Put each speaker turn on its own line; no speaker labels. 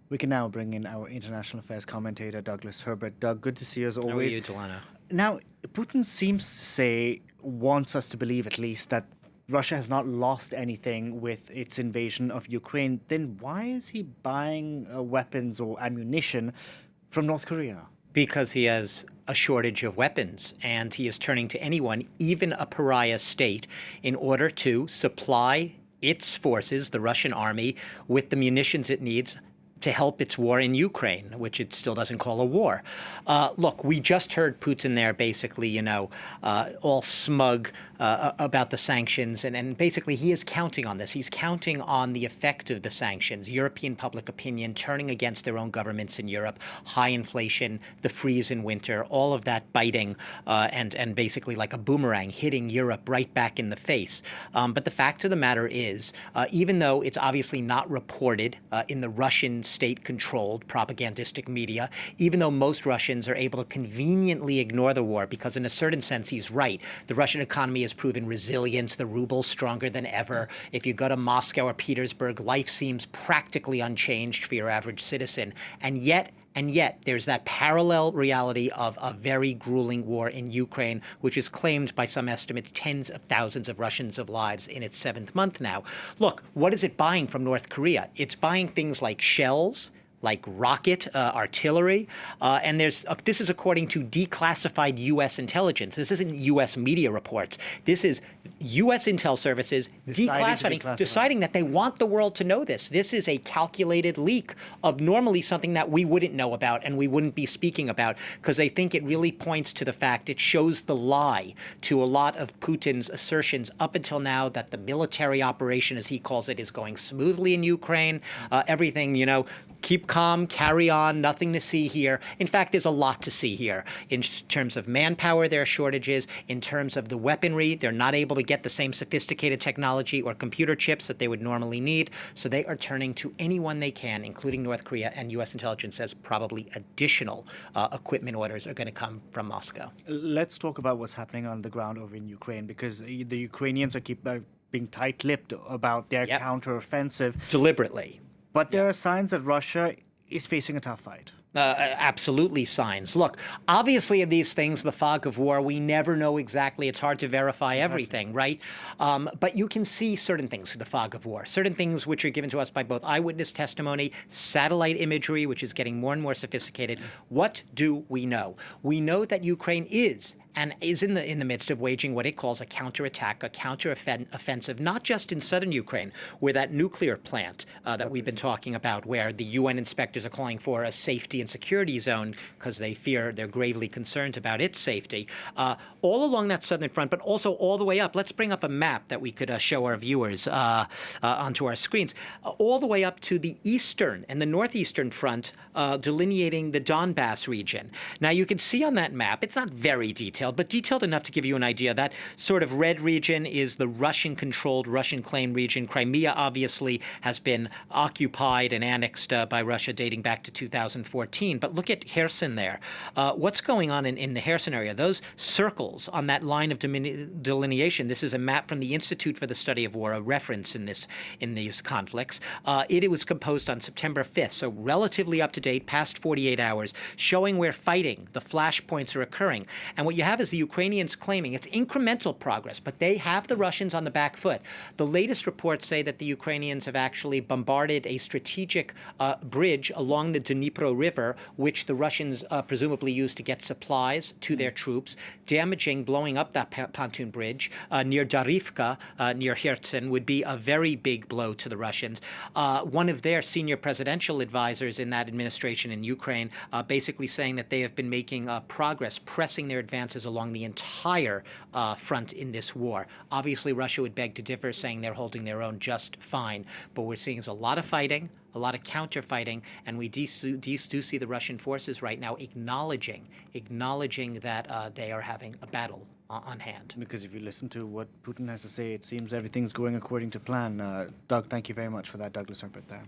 We can now bring in our international affairs commentator, Douglas Herbert. Doug, good to see you as always.
How are you, Delano?
Now, Putin seems to say, wants us to believe at least, that Russia has not lost anything with its invasion of Ukraine. Then why is he buying weapons or ammunition from North Korea?
Because he has a shortage of weapons, and he is turning to anyone, even a pariah state, in order to supply its forces, the Russian army, with the munitions it needs to help its war in Ukraine, which it still doesn't call a war. Look, we just heard Putin there basically, all smug about the sanctions. And basically, he is counting on this. He's counting on the effect of the sanctions, European public opinion turning against their own governments in Europe, high inflation, the freeze in winter, all of that biting and basically like a boomerang hitting Europe right back in the face. But the fact of the matter is, even though it's obviously not reported in the Russian state-controlled propagandistic media, even though most Russians are able to conveniently ignore the war because in a certain sense he's right. The Russian economy has proven resilience. The ruble's stronger than ever. If you go to Moscow or Petersburg, life seems practically unchanged for your average citizen. And yet, there's that parallel reality of a very grueling war in Ukraine, which is claimed by some estimates tens of thousands of Russians of lives in its 7th month now. Look, what is it buying from North Korea? It's buying things like shells, like rocket artillery. And this is according to declassified U.S. intelligence. This isn't U.S. media reports. This is U.S. intel services deciding that they want the world to know this. This is a calculated leak of normally something that we wouldn't know about and we wouldn't be speaking about because they think it really points to the fact it shows the lie to a lot of Putin's assertions up until now that the military operation, as he calls it, is going smoothly in Ukraine. Everything, keep calm, carry on, nothing to see here. In fact, there's a lot to see here. In terms of manpower, there are shortages. In terms of the weaponry, they're not able to get the same sophisticated technology or computer chips that they would normally need. So they are turning to anyone they can, including North Korea, and U.S. intelligence says probably additional equipment orders are going to come from Moscow.
Let's talk about what's happening on the ground over in Ukraine, because the Ukrainians are being tight-lipped about their counteroffensive.
Deliberately.
But there are signs that Russia is facing a tough fight.
Absolutely signs. Look, obviously in these things, the fog of war, we never know exactly. It's hard to verify everything, right? But you can see certain things through the fog of war, certain things which are given to us by both eyewitness testimony, satellite imagery, which is getting more and more sophisticated. What do we know? We know that Ukraine is in the midst of waging what it calls a counterattack, a counteroffensive, not just in southern Ukraine, where that nuclear plant that we've been talking about, where the UN inspectors are calling for a safety and security zone because they're gravely concerned about its safety, all along that southern front, but also all the way up. Let's bring up a map that we could show our viewers onto our screens, all the way up to the eastern and the northeastern front, delineating the Donbass region. Now, you can see on that map, it's not very detailed, but detailed enough to give you an idea. That sort of red region is the Russian-controlled, Russian-claimed region. Crimea, obviously, has been occupied and annexed by Russia dating back to 2014. But look at Kherson there. What's going on in the Kherson area? Those circles on that line of delineation, this is a map from the Institute for the Study of War, a reference in these conflicts. It was composed on September 5th, so relatively up to date, past 48 hours, showing where fighting, the flashpoints are occurring. And what you have is the Ukrainians claiming it's incremental progress, but they have the Russians on the back foot. The latest reports say that the Ukrainians have actually bombarded a strategic bridge along the Dnipro River, which the Russians presumably used to get supplies to their troops, blowing up that pontoon bridge near Darivka, near Kherson, would be a very big blow to the Russians. One of their senior presidential advisors in that administration in Ukraine basically saying that they have been making progress, pressing their advances along the entire front in this war. Obviously, Russia would beg to differ, saying they're holding their own just fine. But we're seeing is a lot of fighting, a lot of counterfighting, and we do see the Russian forces right now acknowledging that they are having a battle on hand.
Because if you listen to what Putin has to say, it seems everything's going according to plan. Doug, thank you very much for that. Douglas Herbert there.